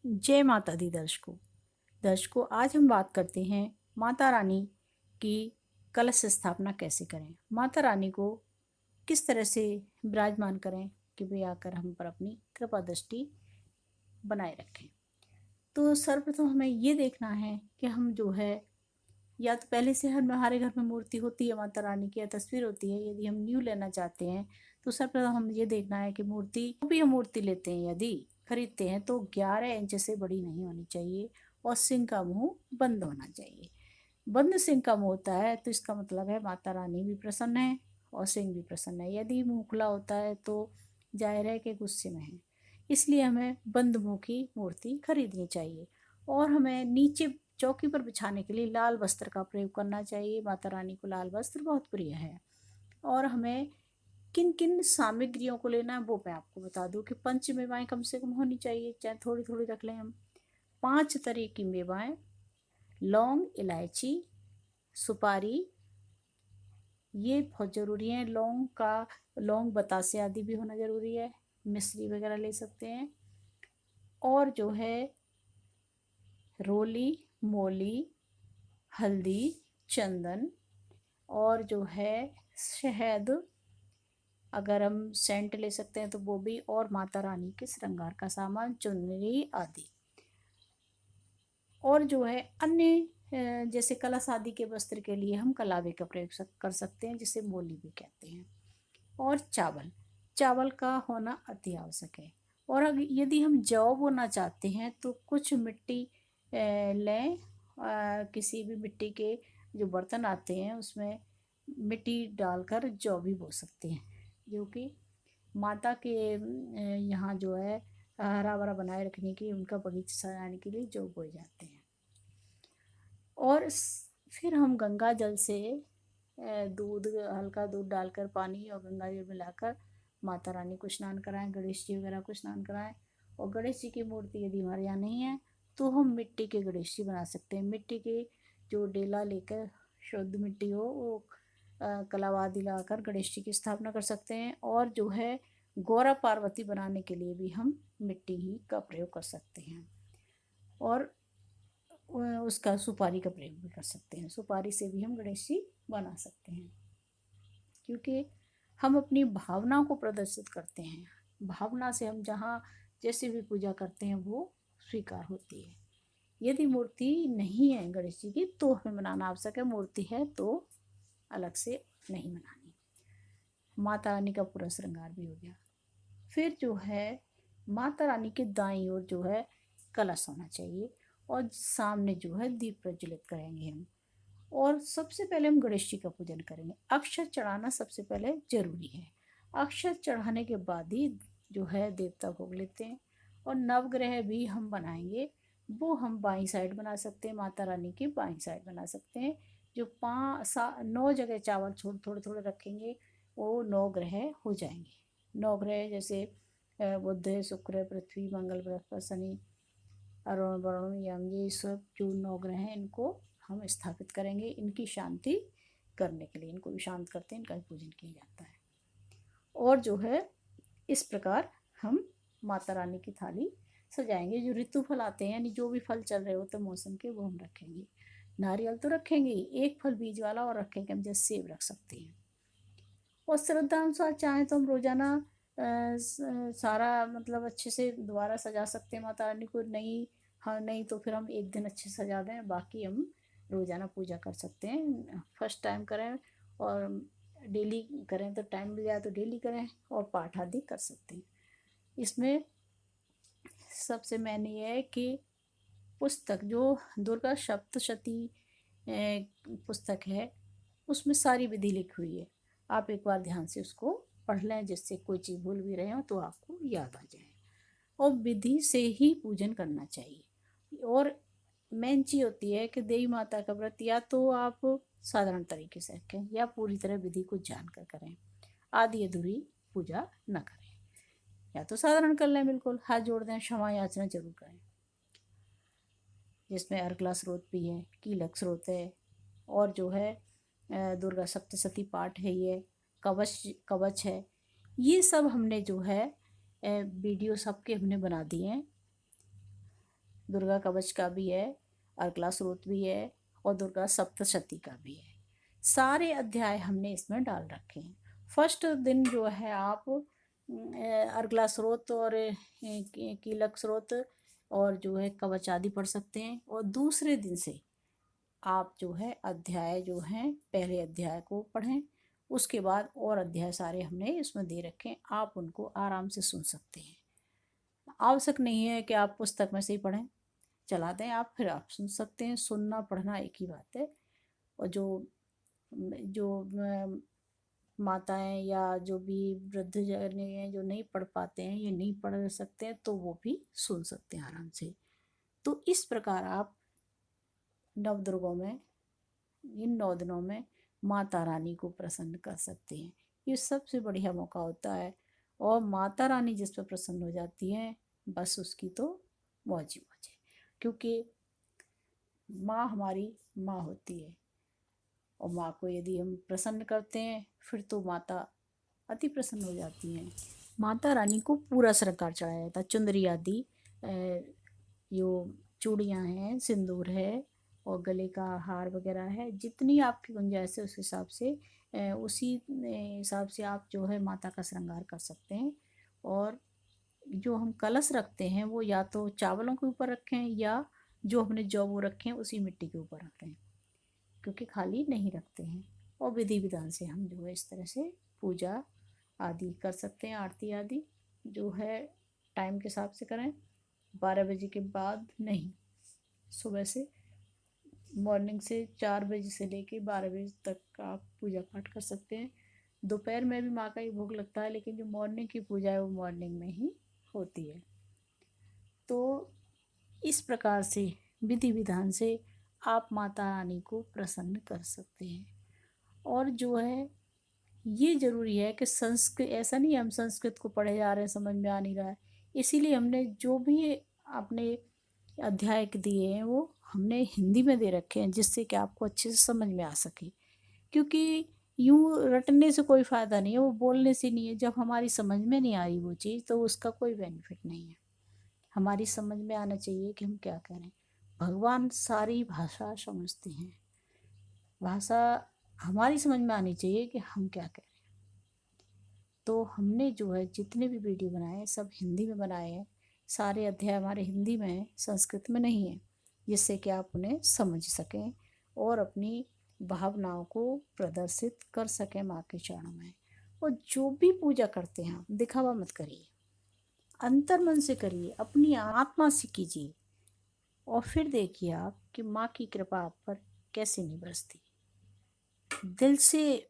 जय माता दी दर्शकों, आज हम बात करते हैं माता रानी की कलश स्थापना कैसे करें। माता रानी को किस तरह से विराजमान करें कि वे आकर हम पर अपनी कृपा दृष्टि बनाए रखें। तो सर्वप्रथम हमें ये देखना है कि हम जो है, या तो पहले से हमारे घर में मूर्ति होती है माता रानी की या तस्वीर होती है। यदि हम न्यू लेना चाहते हैं तो सर्वप्रथम हम ये देखना है कि मूर्ति भी हम मूर्ति लेते हैं, यदि खरीदते हैं तो 11 इंच से बड़ी नहीं होनी चाहिए और सिंह का मुंह बंद होना चाहिए। बंद सिंह का मुंह होता है तो इसका मतलब है माता रानी भी प्रसन्न है और सिंह भी प्रसन्न है। यदि मुंह खुला होता है तो जाहिर है कि गुस्से में है, इसलिए हमें बंद मुंह की मूर्ति खरीदनी चाहिए। और हमें नीचे चौकी पर बिछाने के लिए लाल वस्त्र का प्रयोग करना चाहिए। माता रानी को लाल वस्त्र बहुत प्रिय है। और हमें किन किन सामग्रियों को लेना है वो मैं आपको बता दूं कि पंच मेवाएं कम से कम होनी चाहिए, चाहे थोड़ी थोड़ी रख लें हम। 5 तरह की मेवाएं, लौंग, इलायची, सुपारी, ये बहुत ज़रूरी है। लौंग बतासे आदि भी होना ज़रूरी है। मिश्री वगैरह ले सकते हैं। और जो है रोली, मोली, हल्दी, चंदन, और जो है शहद, अगर हम सेंट ले सकते हैं तो वो भी, और माता रानी के श्रृंगार का सामान, चुनरी आदि। और जो है अन्य जैसे कलश आदि के वस्त्र के लिए हम कलावे का प्रयोग कर सकते हैं, जिसे मोली भी कहते हैं। और चावल का होना अति आवश्यक है। और यदि हम जौ बोना चाहते हैं तो कुछ मिट्टी लें। किसी भी मिट्टी के जो बर्तन आते हैं उसमें मिट्टी डालकर जौ भी बो सकते हैं, जो कि माता के यहाँ जो है हरा भरा बनाए रखने के लिए, उनका बगीचा सजाने के लिए जौ बोए जाते हैं। और फिर हम गंगा जल से हल्का दूध डालकर पानी और गंगा जल मिलाकर माता रानी को स्नान कराएं, गणेश जी वगैरह को स्नान कराएं। और गणेश जी की मूर्ति यदि हमारे यहाँ नहीं है तो हम मिट्टी के गणेश जी बना सकते हैं। मिट्टी के जो डेला लेकर, शुद्ध मिट्टी हो वो कलावा दिलाकर गणेश जी की स्थापना कर सकते हैं। और जो है गौरा पार्वती बनाने के लिए भी हम मिट्टी ही का प्रयोग कर सकते हैं। और उसका सुपारी का प्रयोग भी कर सकते हैं। सुपारी से भी हम गणेश जी बना सकते हैं, क्योंकि हम अपनी भावना को प्रदर्शित करते हैं। भावना से हम जहाँ जैसे भी पूजा करते हैं वो स्वीकार होती है। यदि मूर्ति नहीं है गणेश जी की तो हमें बनाना आवश्यक है, मूर्ति है तो अलग से नहीं बनानी। माता रानी का पूरा श्रृंगार भी हो गया। फिर जो है माता रानी के दाईं ओर जो है कलश होना चाहिए और सामने जो है दीप प्रज्वलित करेंगे हम। और सबसे पहले हम गणेश जी का पूजन करेंगे। अक्षत चढ़ाना सबसे पहले जरूरी है। अक्षत चढ़ाने के बाद ही जो है देवता भोग लेते हैं। और नवग्रह भी हम बनाएंगे, वो हम बाईं साइड बना सकते हैं, माता रानी की बाईं साइड बना सकते हैं। जो 9 जगह चावल छोड़ थोड़े थोड़े रखेंगे वो 9 ग्रह हो जाएंगे। 9 ग्रह जैसे बुध, शुक्र, पृथ्वी, मंगल, बृहस्पति, शनि, अरुण, वरुण, यम, ये सब जो 9 ग्रह हैं इनको हम स्थापित करेंगे। इनकी शांति करने के लिए इनको भी शांत करते हैं, इनका भी पूजन किया जाता है। और जो है इस प्रकार हम माता रानी की थाली सजाएंगे। जो ऋतु फल आते हैं, यानी जो भी फल चल रहे होते हैं मौसम के, वो हम रखेंगे। नारियल तो रखेंगे ही, एक फल बीज वाला और रखेंगे हम, जैसे सेब रख सकते हैं। और श्रद्धा अनुसार चाहें तो हम रोजाना सारा मतलब अच्छे से दोबारा सजा सकते हैं माता रानी को। नहीं, हाँ नहीं तो फिर हम एक दिन अच्छे से सजा दें, बाकी हम रोजाना पूजा कर सकते हैं। फर्स्ट टाइम करें और डेली करें तो टाइम मिल जाए तो डेली करें, और पाठ आदि कर सकते हैं। इसमें सबसे मेन ये है कि पुस्तक जो दुर्गा सप्तशती पुस्तक है उसमें सारी विधि लिखी हुई है। आप एक बार ध्यान से उसको पढ़ लें, जिससे कोई चीज़ भूल भी रहे हो तो आपको याद आ जाए। और विधि से ही पूजन करना चाहिए। और मेन चीज़ होती है कि देवी माता का व्रत या तो आप साधारण तरीके से रखें या पूरी तरह विधि को जानकर करें। आधी अधूरी पूजा न करें, या तो साधारण कर लें, बिल्कुल हाथ जोड़ दें, क्षमा याचना जरूर करें। जिसमें अर्गला स्रोत भी है, कीलक स्रोत है, और जो है दुर्गा सप्तशती पाठ है, ये कवच है। ये सब हमने जो है वीडियो सबके हमने बना दिए हैं। दुर्गा कवच का भी है, अर्गला स्रोत भी है और दुर्गा सप्तशती का भी है। सारे अध्याय हमने इसमें डाल रखे हैं। फर्स्ट दिन जो है आप अर्गला स्रोत और कीलक स्रोत और जो है कवच आदि पढ़ सकते हैं, और दूसरे दिन से आप जो है अध्याय जो हैं पहले अध्याय को पढ़ें। उसके बाद और अध्याय सारे हमने इसमें दे रखे हैं, आप उनको आराम से सुन सकते हैं। आवश्यक नहीं है कि आप पुस्तक में से ही पढ़ें, चला दें आप, फिर आप सुन सकते हैं। सुनना पढ़ना एक ही बात है। और जो जो माताएं या जो भी वृद्ध जन हैं जो नहीं पढ़ पाते हैं, ये नहीं पढ़ सकते हैं, तो वो भी सुन सकते हैं आराम से। तो इस प्रकार आप नवदुर्गों में इन 9 दिनों में माता रानी को प्रसन्न कर सकते हैं। ये सबसे बढ़िया मौका होता है, और माता रानी जिस पर प्रसन्न हो जाती है बस उसकी तो मौज ही मौज है, क्योंकि माँ हमारी माँ होती है, और माँ को यदि हम प्रसन्न करते हैं फिर तो माता अति प्रसन्न हो जाती हैं। माता रानी को पूरा श्रृंगार चढ़ाया जाता है, चुंदरी आदि, जो चूड़ियाँ हैं, सिंदूर है और गले का हार वगैरह है, जितनी आपकी गुंजाइश है उस हिसाब से उसी हिसाब से आप जो है माता का श्रृंगार कर सकते हैं। और जो हम कलश रखते हैं वो या तो चावलों के ऊपर रखें, या जो हमने जौ वो रखें उसी मिट्टी के ऊपर रखें, क्योंकि खाली नहीं रखते हैं। और विधि विधान से हम जो है इस तरह से पूजा आदि कर सकते हैं। आरती आदि जो है टाइम के हिसाब से करें, 12 बजे के बाद नहीं, सुबह से मॉर्निंग से 4 बजे से लेके 12 बजे तक आप पूजा पाठ कर सकते हैं। दोपहर में भी माँ का ही भोग लगता है, लेकिन जो मॉर्निंग की पूजा है वो मॉर्निंग में ही होती है। तो इस प्रकार से विधि विधान से आप माता रानी को प्रसन्न कर सकते हैं। और जो है ये जरूरी है कि संस्कृत, ऐसा नहीं हम संस्कृत को पढ़े जा रहे हैं समझ में आ नहीं रहा है, इसीलिए हमने जो भी अपने अध्याय दिए हैं वो हमने हिंदी में दे रखे हैं, जिससे कि आपको अच्छे से समझ में आ सके। क्योंकि यूँ रटने से कोई फ़ायदा नहीं है, वो बोलने से नहीं है। जब हमारी समझ में नहीं आ रही वो चीज़ तो उसका कोई बेनिफिट नहीं है। हमारी समझ में आना चाहिए कि हम क्या करें। भगवान सारी भाषा समझते हैं, भाषा हमारी समझ में आनी चाहिए कि हम क्या करें। तो हमने जो है जितने भी वीडियो बनाए हैं सब हिंदी में बनाए हैं, सारे अध्याय हमारे हिंदी में हैं, संस्कृत में नहीं है, जिससे कि आप उन्हें समझ सकें और अपनी भावनाओं को प्रदर्शित कर सकें माँ के चरणों में। और जो भी पूजा करते हैं आप दिखावा मत करिए, अंतर मन से करिए, अपनी आत्मा से कीजिए, और फिर देखिए आप कि माँ की कृपा आप पर कैसे नहीं बरसती। दिल से